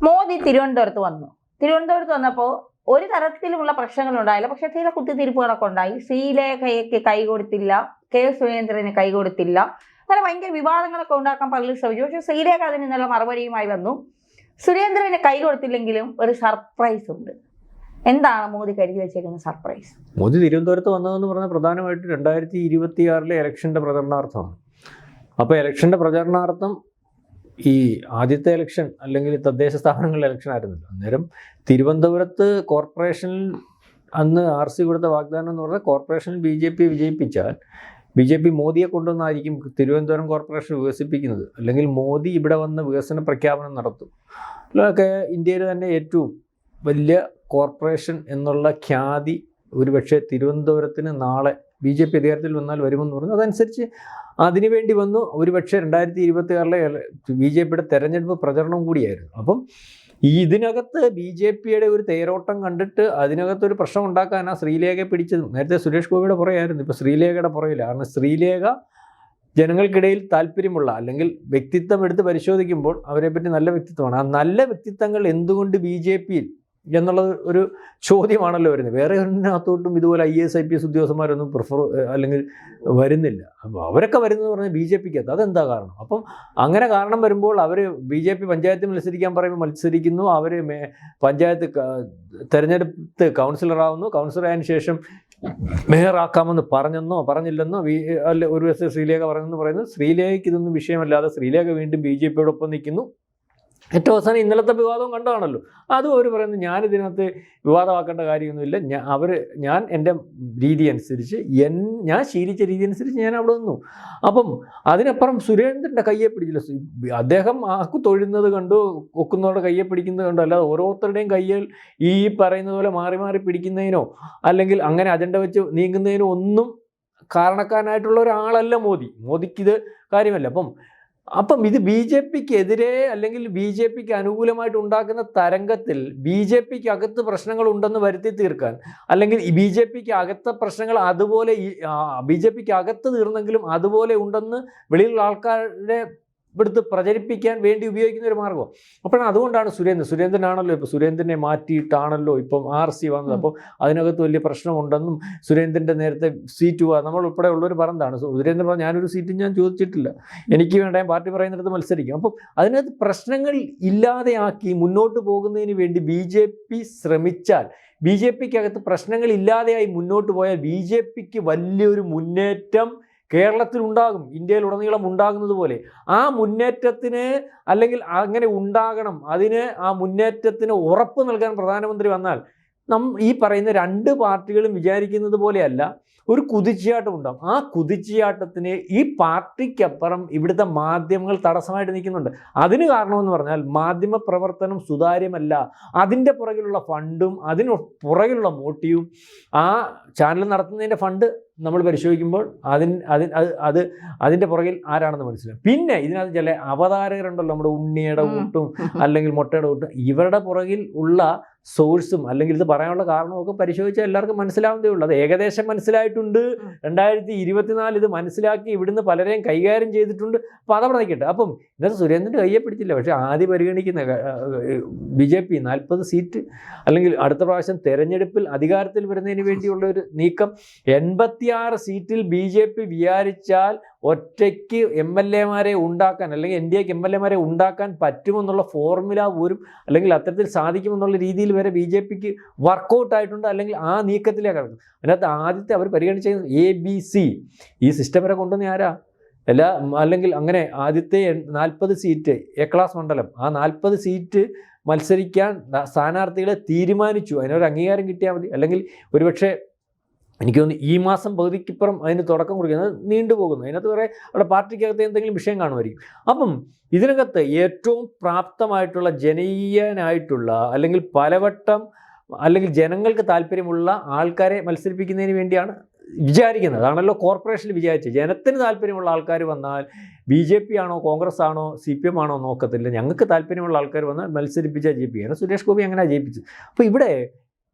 മോദി തിരുവനന്തപുരത്ത് വന്നപ്പോൾ ഒരു തരത്തിലുമുള്ള പ്രശ്നങ്ങൾ ഉണ്ടായില്ല. പക്ഷെ ചില കുത്തിത്തിരിപ്പുകളൊക്കെ ഉണ്ടായി. ശ്രീലേഖയ്ക്ക് കൈ കൊടുത്തില്ല, കെ സുരേന്ദ്രന് കൈ കൊടുത്തില്ല, അങ്ങനെ ഭയങ്കര വിവാദങ്ങളൊക്കെ ഉണ്ടാക്കാൻ പലരും ശ്രമിച്ചു. പക്ഷെ ശ്രീലേഖ അതിന് ഇന്നലെ മറുപടിയുമായി വന്നു. സുരേന്ദ്രന് കൈ കൊടുത്തില്ലെങ്കിലും ഒരു സർപ്രൈസ് ഉണ്ട്. എന്താണ് മോദി കരുതി വെച്ചേക്കുന്ന സർപ്രൈസ്? മോദി തിരുവനന്തപുരത്ത് വന്നതെന്ന് പറഞ്ഞാൽ പ്രധാനമായിട്ട് 2026 ഇലക്ഷൻ്റെ പ്രചരണാർത്ഥമാണ്. അപ്പോൾ ഇലക്ഷൻ്റെ പ്രചരണാർത്ഥം ഈ ആദ്യത്തെ ഇലക്ഷൻ അല്ലെങ്കിൽ തദ്ദേശ സ്ഥാപനങ്ങളുടെ ഇലക്ഷൻ ആയിരുന്നില്ല. അന്നേരം തിരുവനന്തപുരത്ത് കോർപ്പറേഷനിൽ അന്ന് RC കൊടുത്ത വാഗ്ദാനം എന്ന് പറഞ്ഞാൽ കോർപ്പറേഷനിൽ BJP വിജയിപ്പിച്ചാൽ BJP മോദിയെ കൊണ്ടുവന്നായിരിക്കും തിരുവനന്തപുരം കോർപ്പറേഷൻ വികസിപ്പിക്കുന്നത്. അല്ലെങ്കിൽ മോദി ഇവിടെ വന്ന് വികസന പ്രഖ്യാപനം നടത്തും. അതൊക്കെ ഇന്ത്യയിൽ തന്നെ ഏറ്റവും വലിയ കോർപ്പറേഷൻ എന്നുള്ള ഖ്യാതി ഒരുപക്ഷെ തിരുവനന്തപുരത്തിന് നാളെ BJP അധികാരത്തിൽ വന്നാൽ വരുമെന്ന് പറഞ്ഞു. അതനുസരിച്ച് അതിനുവേണ്ടി വന്നു. ഒരുപക്ഷെ 2026 BJPയുടെ തെരഞ്ഞെടുപ്പ് പ്രചരണം കൂടിയായിരുന്നു. അപ്പം ഇതിനകത്ത് BJPയുടെ ഒരു തേരോട്ടം കണ്ടിട്ട് അതിനകത്തൊരു പ്രശ്നം ഉണ്ടാക്കാനാണ് ശ്രീലേഖയെ പിടിച്ചത്. നേരത്തെ സുരേഷ് ഗോപിയുടെ പുറകെയായിരുന്നു, ഇപ്പോൾ ശ്രീലേഖയുടെ പുറകില്ല. കാരണം ശ്രീലേഖ ജനങ്ങൾക്കിടയിൽ താല്പര്യമുള്ള അല്ലെങ്കിൽ വ്യക്തിത്വം എടുത്ത് പരിശോധിക്കുമ്പോൾ അവരെപ്പറ്റി നല്ല വ്യക്തിത്വമാണ്. ആ നല്ല വ്യക്തിത്വങ്ങൾ എന്തുകൊണ്ട് BJPയിൽ എന്നുള്ള ഒരു ചോദ്യമാണല്ലോ വരുന്നത്. വേറെ ഒന്നിനകത്തോട്ടും ഇതുപോലെ IAS IPS ഉദ്യോഗസ്ഥന്മാരൊന്നും അല്ലെങ്കിൽ വരുന്നില്ല. അപ്പോൾ അവരൊക്കെ വരുന്നത് പറഞ്ഞാൽ BJPക്കകത്ത്. അതെന്താ കാരണം? അപ്പം അങ്ങനെ കാരണം വരുമ്പോൾ അവർ BJP പഞ്ചായത്തിൽ മത്സരിക്കാൻ പറയുമ്പോൾ മത്സരിക്കുന്നു. അവർ പഞ്ചായത്ത് തെരഞ്ഞെടുത്ത് കൗൺസിലറാവുന്നു. കൗൺസിലറായതിനു ശേഷം മേയറാക്കാമെന്ന് പറഞ്ഞില്ലെന്നോ ഒരു ദിവസം ശ്രീലേഖ പറഞ്ഞെന്ന് പറയുന്നത്. ശ്രീലേഖയ്ക്ക് ഇതൊന്നും വിഷയമല്ലാതെ ശ്രീലേഖ വീണ്ടും BJPയോടൊപ്പം നിൽക്കുന്നു. ഏറ്റവും അവസാനം ഇന്നലത്തെ വിവാദവും കണ്ടതാണല്ലോ. അതും അവർ പറയുന്നത് ഞാനിതിനകത്ത് വിവാദമാക്കേണ്ട കാര്യമൊന്നുമില്ല, ഞാൻ എൻ്റെ രീതി അനുസരിച്ച് ഞാൻ ശീലിച്ച രീതി അനുസരിച്ച് ഞാൻ അവിടെ നിന്നു. അപ്പം അതിനപ്പുറം സുരേന്ദ്രൻ്റെ കയ്യെ പിടിച്ചില്ല. അദ്ദേഹം തൊഴുന്നത് കണ്ടു, ഒക്കുന്നവരുടെ കയ്യെ പിടിക്കുന്നത് കണ്ടു. അല്ലാതെ ഓരോരുത്തരുടെയും കയ്യിൽ ഈ പറയുന്നത് പോലെ മാറി മാറി പിടിക്കുന്നതിനോ അല്ലെങ്കിൽ അങ്ങനെ അജണ്ട വെച്ച് നീങ്ങുന്നതിനോ ഒന്നും കാരണക്കാരനായിട്ടുള്ള ഒരാളല്ല മോദി. മോദിക്കിത് കാര്യമല്ല. അപ്പം ഇത് BJPക്ക് എതിരെ അല്ലെങ്കിൽ BJPക്ക് അനുകൂലമായിട്ട് ഉണ്ടാക്കുന്ന തരംഗത്തിൽ BJPക്ക് അകത്ത് പ്രശ്നങ്ങൾ ഉണ്ടെന്ന് വരുത്തി തീർക്കാൻ അല്ലെങ്കിൽ BJPക്ക് അകത്തെ പ്രശ്നങ്ങൾ അതുപോലെ BJPക്ക് അകത്ത് തീർന്നെങ്കിലും അതുപോലെ ഉണ്ടെന്ന് വെളിയിലുള്ള ആൾക്കാരുടെ ഇവിടുത്തെ പ്രചരിപ്പിക്കാൻ വേണ്ടി ഉപയോഗിക്കുന്ന ഒരു മാർഗ്ഗം. അപ്പോഴാണ് അതുകൊണ്ടാണ് സുരേന്ദ്രനാണല്ലോ ഇപ്പോൾ സുരേന്ദ്രനെ മാറ്റിയിട്ടാണല്ലോ ഇപ്പം RC വന്നത്. അപ്പോൾ അതിനകത്ത് വലിയ പ്രശ്നമുണ്ടെന്നും സുരേന്ദ്രൻ്റെ നേരത്തെ സീറ്റ് നമ്മൾ ഉൾപ്പെടെ ഉള്ളവർ പറഞ്ഞതാണ്. സുരേന്ദ്രൻ പറഞ്ഞാൽ ഞാനൊരു സീറ്റും ഞാൻ ചോദിച്ചിട്ടില്ല, എനിക്ക് വേണ്ട, ഞാൻ പാർട്ടി പറയുന്നിടത്ത് മത്സരിക്കും. അപ്പം അതിനകത്ത് പ്രശ്നങ്ങൾ ഇല്ലാതെയാക്കി മുന്നോട്ട് പോകുന്നതിന് വേണ്ടി BJP ശ്രമിച്ചാൽ, BJPക്കകത്ത് പ്രശ്നങ്ങൾ ഇല്ലാതെയായി മുന്നോട്ട് പോയാൽ BJPക്ക് വലിയൊരു മുന്നേറ്റം കേരളത്തിലുണ്ടാകും, ഇന്ത്യയിലുടനീളം ഉണ്ടാകുന്നത് പോലെ. ആ മുന്നേറ്റത്തിന് അല്ലെങ്കിൽ അങ്ങനെ ഉണ്ടാകണം, ആ മുന്നേറ്റത്തിന് ഉറപ്പ് നൽകാൻ പ്രധാനമന്ത്രി വന്നാൽ ഈ പറയുന്ന രണ്ട് പാർട്ടികളും വിചാരിക്കുന്നത് പോലെയല്ല, ഒരു കുതിച്ചുചാട്ടം ഉണ്ടാകും. ആ കുതിച്ചുചാട്ടത്തിന് ഈ പാർട്ടിക്കപ്പുറം ഇവിടുത്തെ മാധ്യമങ്ങൾ തടസ്സമായിട്ട് നിൽക്കുന്നുണ്ട്. അതിന് കാരണമെന്ന് പറഞ്ഞാൽ മാധ്യമ പ്രവർത്തനം സുതാര്യമല്ല. അതിൻ്റെ പുറകിലുള്ള ഫണ്ടും അതിന് പുറകിലുള്ള മോട്ടീവും, ആ ചാനൽ നടത്തുന്നതിൻ്റെ ഫണ്ട് നമ്മൾ പരിശോധിക്കുമ്പോൾ അതിൻ്റെ പുറകിൽ ആരാണെന്ന് മനസ്സിലാവും. പിന്നെ ഇതിനകത്ത് ചില അവതാരകരുണ്ടല്ലോ, നമ്മുടെ ഉണ്ണിയുടെ കൂട്ടും അല്ലെങ്കിൽ മുട്ടയുടെ കൂട്ടും, ഇവരുടെ പുറകിൽ ഉള്ള സോഴ്സും അല്ലെങ്കിൽ ഇത് പറയാനുള്ള കാരണമൊക്കെ പരിശോധിച്ചാൽ എല്ലാവർക്കും മനസ്സിലാവുന്നതേ ഉള്ളൂ. അത് ഏകദേശം മനസ്സിലായിട്ടുണ്ട്. 2024 ഇത് മനസ്സിലാക്കി ഇവിടുന്ന് പലരെയും കൈകാര്യം ചെയ്തിട്ടുണ്ട്. അപ്പോൾ അതവിടെ നിൽക്കട്ടെ. അപ്പം ഇന്നത്തെ സുരേന്ദ്രൻ്റെ കയ്യെ പിടിച്ചില്ല. പക്ഷേ ആദ്യം പരിഗണിക്കുന്ന BJP 40 സീറ്റ് അല്ലെങ്കിൽ അടുത്ത പ്രാവശ്യം തെരഞ്ഞെടുപ്പിൽ അധികാരത്തിൽ വരുന്നതിന് വേണ്ടിയുള്ള ഒരു നീക്കം. 86 സീറ്റിൽ BJP വിചാരിച്ചാൽ ഒറ്റയ്ക്ക് MLA-മാരെ ഉണ്ടാക്കാൻ അല്ലെങ്കിൽ NDAക്ക് MLA-മാരെ ഉണ്ടാക്കാൻ പറ്റുമെന്നുള്ള ഫോർമുല പോലും അല്ലെങ്കിൽ അത്തരത്തിൽ സാധിക്കുമെന്നുള്ള രീതിയിൽ വരെ BJPക്ക് വർക്കൗട്ട് ആയിട്ടുണ്ട്. അല്ലെങ്കിൽ ആ നീക്കത്തിലേക്ക് കിടക്കും. അതിനകത്ത് ആദ്യത്തെ അവർ പരിഗണിച്ച ABC ഈ സിസ്റ്റം വരെ കൊണ്ടുവന്ന ആരാ? അല്ലെങ്കിൽ അങ്ങനെ ആദ്യത്തെ 40 സീറ്റ് A ക്ലാസ് മണ്ഡലം, ആ 40 സീറ്റ് മത്സരിക്കാൻ സ്ഥാനാർത്ഥികളെ തീരുമാനിച്ചു. അതിനൊരു അംഗീകാരം കിട്ടിയാൽ മതി. അല്ലെങ്കിൽ ഒരുപക്ഷെ എനിക്ക് തോന്നുന്നു ഈ മാസം പകുതിക്കിപ്പുറം അതിന് തുടക്കം കുറിക്കുന്നത് നീണ്ടുപോകുന്നു. അതിനകത്ത് വേറെ അവിടെ പാർട്ടിക്കകത്ത് എന്തെങ്കിലും വിഷയം കാണുമായിരിക്കും. അപ്പം ഇതിനകത്ത് ഏറ്റവും പ്രാപ്തമായിട്ടുള്ള ജനകീയനായിട്ടുള്ള അല്ലെങ്കിൽ പലവട്ടം അല്ലെങ്കിൽ ജനങ്ങൾക്ക് താല്പര്യമുള്ള ആൾക്കാരെ മത്സരിപ്പിക്കുന്നതിന് വേണ്ടിയാണ് വിചാരിക്കുന്നത്. അതാണല്ലോ കോർപ്പറേഷനിൽ വിചാരിച്ചത്. ജനത്തിന് താല്പര്യമുള്ള ആൾക്കാർ വന്നാൽ BJP ആണോ കോൺഗ്രസ് ആണോ CPM ആണോ നോക്കത്തില്ല, ഞങ്ങൾക്ക് താല്പര്യമുള്ള ആൾക്കാർ വന്നാൽ മത്സരിപ്പിച്ചാൽ ജയിപ്പിക്കുകയാണ്. സുരേഷ് ഗോപി അങ്ങനെ ജയിപ്പിച്ചത്. അപ്പോൾ ഇവിടെ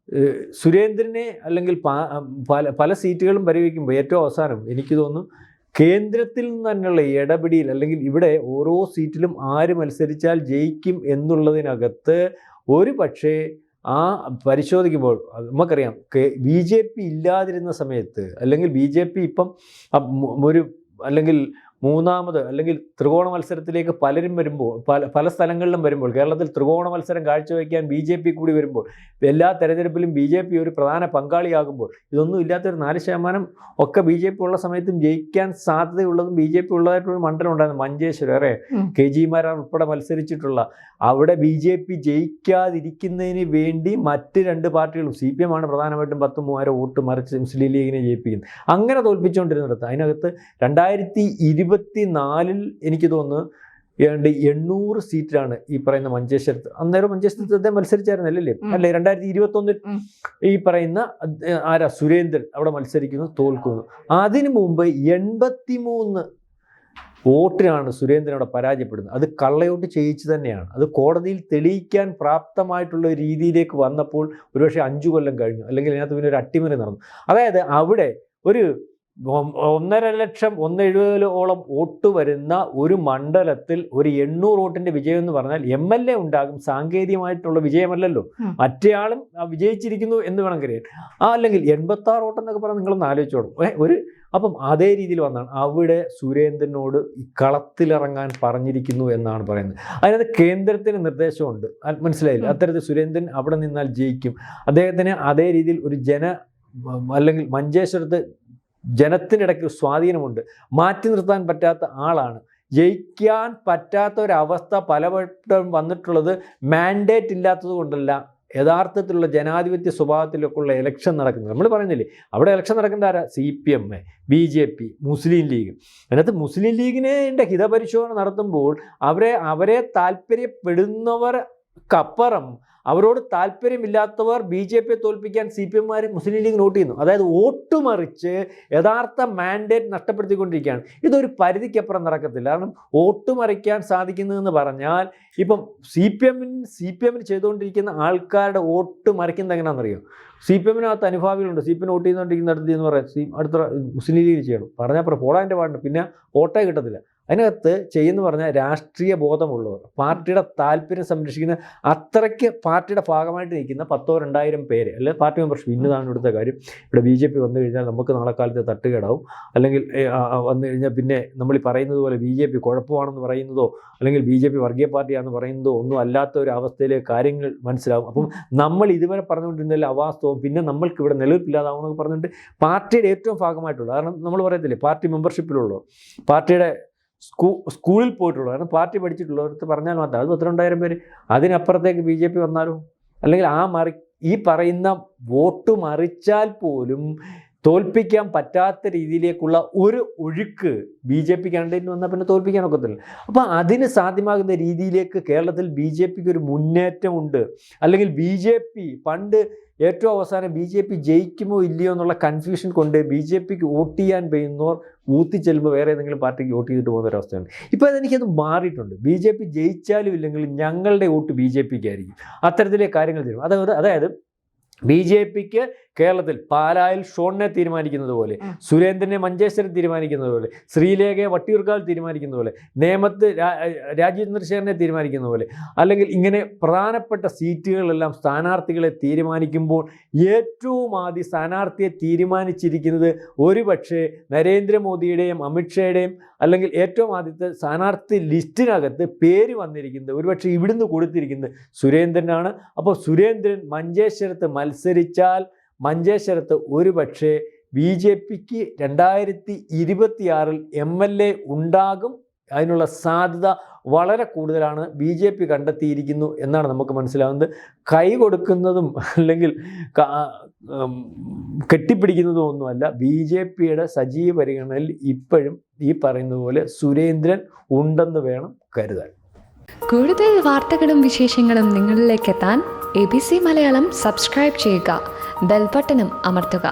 സുരേന്ദ്രനെ അല്ലെങ്കിൽ പല സീറ്റുകളും പരിഗണിക്കുമ്പോൾ ഏറ്റവും അവസാനം എനിക്ക് തോന്നുന്നു കേന്ദ്രത്തിൽ നിന്ന് തന്നെയുള്ള ഇടപെടിയിൽ അല്ലെങ്കിൽ ഇവിടെ ഓരോ സീറ്റിലും ആര് മത്സരിച്ചാൽ ജയിക്കും എന്നുള്ളതിനകത്ത് ഒരു പക്ഷേ ആ പരിശോധിക്കുമ്പോൾ നമുക്കറിയാം BJP ഇല്ലാതിരുന്ന സമയത്ത് അല്ലെങ്കിൽ BJP ഇപ്പം ഒരു അല്ലെങ്കിൽ മൂന്നാമത് അല്ലെങ്കിൽ ത്രികോണ മത്സരത്തിലേക്ക് പലരും വരുമ്പോൾ പല സ്ഥലങ്ങളിലും വരുമ്പോൾ കേരളത്തിൽ ത്രികോണ മത്സരം കാഴ്ചവെക്കാൻ BJP കൂടി വരുമ്പോൾ എല്ലാ തെരഞ്ഞെടുപ്പിലും BJP ഒരു പ്രധാന പങ്കാളിയാകുമ്പോൾ ഇതൊന്നും ഇല്ലാത്തൊരു 4% ഒക്കെ BJP ഉള്ള സമയത്തും ജയിക്കാൻ സാധ്യതയുള്ളതും BJP ഉള്ളതായിട്ടൊരു മണ്ഡലം ഉണ്ടായിരുന്നു മഞ്ചേശ്വരം. വേറെ KG മാരാർ ഉൾപ്പെടെ മത്സരിച്ചിട്ടുള്ള അവിടെ BJP ജയിക്കാതിരിക്കുന്നതിന് വേണ്ടി മറ്റ് 2 പാർട്ടികളും CPM ആണ് പ്രധാനമായിട്ടും 10,000 വോട്ട് മറിച്ച് മുസ്ലിം ലീഗിനെ ജയിപ്പിക്കുന്നത്. അങ്ങനെ തോൽപ്പിച്ചുകൊണ്ടിരുന്നിടത്ത് അതിനകത്ത് 2024 എനിക്ക് തോന്നുന്നു 800 സീറ്റിലാണ് ഈ പറയുന്ന മഞ്ചേശ്വരത്ത്. അന്നേരം മഞ്ചേശ്വരത്ത് അദ്ദേഹം മത്സരിച്ചായിരുന്നല്ലേ? അല്ലേ 2021 ഈ പറയുന്ന സുരേന്ദ്രൻ അവിടെ മത്സരിക്കുന്നു, തോൽക്കുന്നു. അതിനു മുമ്പ് 83 വോട്ടിനാണ് സുരേന്ദ്രൻ അവിടെ പരാജയപ്പെടുന്നത്. അത് കള്ളയോട്ട് ചെയ്യിച്ച് തന്നെയാണ്. അത് കോടതിയിൽ തെളിയിക്കാൻ പ്രാപ്തമായിട്ടുള്ള ഒരു രീതിയിലേക്ക് വന്നപ്പോൾ ഒരുപക്ഷെ 5 കൊല്ലം കഴിഞ്ഞു, അല്ലെങ്കിൽ അതിനകത്ത് പിന്നെ ഒരു അട്ടിമറി നടന്നു. അതായത് അവിടെ ഒരു 1.5 ലക്ഷം 170 വോട്ട് വരുന്ന ഒരു മണ്ഡലത്തിൽ ഒരു 800 വോട്ടിന്റെ വിജയം എന്ന് പറഞ്ഞാൽ MLA ഉണ്ടാകും. സാങ്കേതികമായിട്ടുള്ള വിജയമല്ലല്ലോ, മറ്റേയാളും വിജയിച്ചിരിക്കുന്നു എന്ന് വേണം കരുതാൻ. അല്ലെങ്കിൽ 86 വോട്ടെന്നൊക്കെ പറഞ്ഞാൽ നിങ്ങളൊന്ന് ആലോചിച്ചോളും. അപ്പം അതേ രീതിയിൽ വന്നാണ് അവിടെ സുരേന്ദ്രനോട് കളത്തിലിറങ്ങാൻ പറഞ്ഞിരിക്കുന്നു എന്നാണ് പറയുന്നത്. അതിനകത്ത് കേന്ദ്രത്തിന് നിർദ്ദേശമുണ്ട്, മനസ്സിലായില്ല? അത്തരത്തിൽ സുരേന്ദ്രൻ അവിടെ നിന്നാൽ ജയിക്കും. അദ്ദേഹത്തിന് അതേ രീതിയിൽ ഒരു അല്ലെങ്കിൽ മഞ്ചേശ്വരത്ത് ജനത്തിൻ്റെ ഇടയ്ക്ക് സ്വാധീനമുണ്ട്, മാറ്റി നിർത്താൻ പറ്റാത്ത ആളാണ്. ജയിക്കാൻ പറ്റാത്ത ഒരവസ്ഥ പലവട്ടം വന്നിട്ടുള്ളത് മാൻഡേറ്റ് ഇല്ലാത്തത് കൊണ്ടല്ല, യഥാർത്ഥത്തിലുള്ള ജനാധിപത്യ സ്വഭാവത്തിലൊക്കെയുള്ള ഇലക്ഷൻ നടക്കുന്നത്. നമ്മൾ പറയുന്നില്ലേ അവിടെ ഇലക്ഷൻ നടക്കുന്ന ആരാ? CPM, BJP, മുസ്ലിം ലീഗ്. അതിനകത്ത് മുസ്ലിം ലീഗിൻ്റെ ഹിതപരിശോധന നടത്തുമ്പോൾ അവരെ താല്പര്യപ്പെടുന്നവർക്കപ്പുറം അവരോട് താല്പര്യമില്ലാത്തവർ BJP തോൽപ്പിക്കാൻ CPM മുസ്ലിം ലീഗ് നോട്ട് ചെയ്യുന്നു. അതായത് വോട്ട് മറിച്ച് യഥാർത്ഥ മാൻഡേറ്റ് നഷ്ടപ്പെടുത്തിക്കൊണ്ടിരിക്കുകയാണ്. ഇതൊരു പരിധിക്കപ്പുറം നടക്കത്തില്ല. കാരണം വോട്ട് മറിക്കാൻ സാധിക്കുന്നതെന്ന് പറഞ്ഞാൽ ഇപ്പം CPM ചെയ്തുകൊണ്ടിരിക്കുന്ന ആൾക്കാരുടെ വോട്ട് മറിക്കുന്നത് എങ്ങനെയാണെന്നറിയോ? CPM-നകത്ത് അനുഭാവികളുണ്ട്. CPM വോട്ട് ചെയ്തുകൊണ്ടിരിക്കുന്നിടത്ത് എന്ന് പറയാം അടുത്ത മുസ്ലിം ലീഗ് ചെയ്യണം പറഞ്ഞാൽ പോളാൻ്റെ പാടുണ്ട്, പിന്നെ വോട്ടേ കിട്ടത്തില്ല. അതിനകത്ത് ചെയ്യുന്ന പറഞ്ഞാൽ രാഷ്ട്രീയ ബോധമുള്ളവർ, പാർട്ടിയുടെ താല്പര്യം സംരക്ഷിക്കുന്ന അത്രയ്ക്ക് പാർട്ടിയുടെ ഭാഗമായിട്ട് നിൽക്കുന്ന 10,000-2,000 പേര്, അല്ലെങ്കിൽ പാർട്ടി മെമ്പർഷിപ്പ്. ഇന്നതാണ് ഇവിടുത്തെ കാര്യം. ഇവിടെ BJP വന്നു കഴിഞ്ഞാൽ നമുക്ക് നാളെ കാലത്ത് തട്ടുകേടാവും, അല്ലെങ്കിൽ വന്നു കഴിഞ്ഞാൽ പിന്നെ നമ്മൾ ഈ പറയുന്നത് പോലെ BJP കുഴപ്പമാണെന്ന് പറയുന്നതോ അല്ലെങ്കിൽ BJP വർഗീയ പാർട്ടിയാണെന്ന് പറയുന്നതോ ഒന്നും അല്ലാത്ത ഒരു അവസ്ഥയിലേക്ക് കാര്യങ്ങൾ മനസ്സിലാവും. അപ്പം നമ്മൾ ഇതുവരെ പറഞ്ഞുകൊണ്ടിരുന്നതിൽ അവാസ്തവം പിന്നെ നമ്മൾക്ക് ഇവിടെ നിലനിൽപ്പില്ലാതാവുമെന്നൊക്കെ പറഞ്ഞിട്ട് പാർട്ടിയുടെ ഏറ്റവും ഭാഗമായിട്ടുള്ള, കാരണം നമ്മൾ പറയത്തില്ലേ പാർട്ടി മെമ്പർഷിപ്പിലുള്ളൂ, പാർട്ടിയുടെ സ്കൂളിൽ പോയിട്ടുള്ളൂ, കാരണം പാർട്ടി പഠിച്ചിട്ടുള്ളവർക്ക് പറഞ്ഞാൽ മാത്രം അത് 12,000 പേര്. അതിനപ്പുറത്തേക്ക് BJP വന്നാലും അല്ലെങ്കിൽ ഈ പറയുന്ന വോട്ട് മറിച്ചാൽ പോലും തോൽപ്പിക്കാൻ പറ്റാത്ത രീതിയിലേക്കുള്ള ഒരു ഒഴുക്ക് BJP കണ്ടതിന് വന്നാൽ പിന്നെ തോൽപ്പിക്കാൻ ഒക്കത്തില്ല. അപ്പോൾ അതിന് സാധ്യമാകുന്ന രീതിയിലേക്ക് കേരളത്തിൽ BJPക്ക് ഒരു മുന്നേറ്റമുണ്ട്. അല്ലെങ്കിൽ BJP പണ്ട് ഏറ്റവും അവസാനം BJP ജയിക്കുമോ ഇല്ലയോ എന്നുള്ള കൺഫ്യൂഷൻ കൊണ്ട് BJPക്ക് വോട്ട് ചെയ്യാൻ കഴിയുന്നവർ ഊത്തി ചെല്ലുമ്പോൾ വേറെ ഏതെങ്കിലും പാർട്ടിക്ക് വോട്ട് ചെയ്തിട്ട് പോകുന്ന ഒരവസ്ഥയാണ്. ഇപ്പോൾ അതെനിക്കത് മാറിയിട്ടുണ്ട്. BJP ജയിച്ചാലും ഇല്ലെങ്കിലും ഞങ്ങളുടെ വോട്ട് BJPക്ക് ആയിരിക്കും. അത്തരത്തിലെ കാര്യങ്ങൾ തരും. അതായത് BJPക്ക് കേരളത്തിൽ പാലായിൽ ഷോണിനെ തീരുമാനിക്കുന്നത് പോലെ, സുരേന്ദ്രനെ മഞ്ചേശ്വരം തീരുമാനിക്കുന്നത് പോലെ, ശ്രീലേഖയെ വട്ടിയൂർക്കാവ് തീരുമാനിക്കുന്നത് പോലെ, നേമത്ത് രാജീവ് ചന്ദ്രശേഖരനെ തീരുമാനിക്കുന്ന പോലെ, അല്ലെങ്കിൽ ഇങ്ങനെ പ്രധാനപ്പെട്ട സീറ്റുകളെല്ലാം സ്ഥാനാർത്ഥികളെ തീരുമാനിക്കുമ്പോൾ ഏറ്റവും ആദ്യം സ്ഥാനാർത്ഥിയെ തീരുമാനിച്ചിരിക്കുന്നത് ഒരുപക്ഷെ നരേന്ദ്രമോദിയുടെയും അമിത്ഷായുടെയും അല്ലെങ്കിൽ ഏറ്റവും ആദ്യത്തെ സ്ഥാനാർത്ഥി ലിസ്റ്റിനകത്ത് പേര് വന്നിരിക്കുന്നത് ഒരുപക്ഷെ ഇവിടുന്ന് കൊടുത്തിരിക്കുന്നത് സുരേന്ദ്രനാണ്. അപ്പോൾ സുരേന്ദ്രൻ മഞ്ചേശ്വരത്ത് മത്സരിച്ചാൽ മഞ്ചേശ്വരത്ത് ഒരുപക്ഷെ BJPക്ക് 2026 MLA ഉണ്ടാകും. അതിനുള്ള സാധ്യത വളരെ കൂടുതലാണ്. BJP കണ്ടെത്തിയിരിക്കുന്നു എന്നാണ് നമുക്ക് മനസ്സിലാവുന്നത്. കൈ കൊടുക്കുന്നതും അല്ലെങ്കിൽ കെട്ടിപ്പിടിക്കുന്നതും ഒന്നുമല്ല. BJPയുടെ സജീവ പരിഗണനയിൽ ഇപ്പോഴും ഈ പറയുന്നത് പോലെ സുരേന്ദ്രൻ ഉണ്ടെന്ന് വേണം കരുതാൻ. കൂടുതൽ വാർത്തകളും വിശേഷങ്ങളും നിങ്ങളിലേക്ക് എത്താൻ ABC മലയാളം സബ്സ്ക്രൈബ് ചെയ്യുക, ബെൽ ബട്ടണും അമർത്തുക.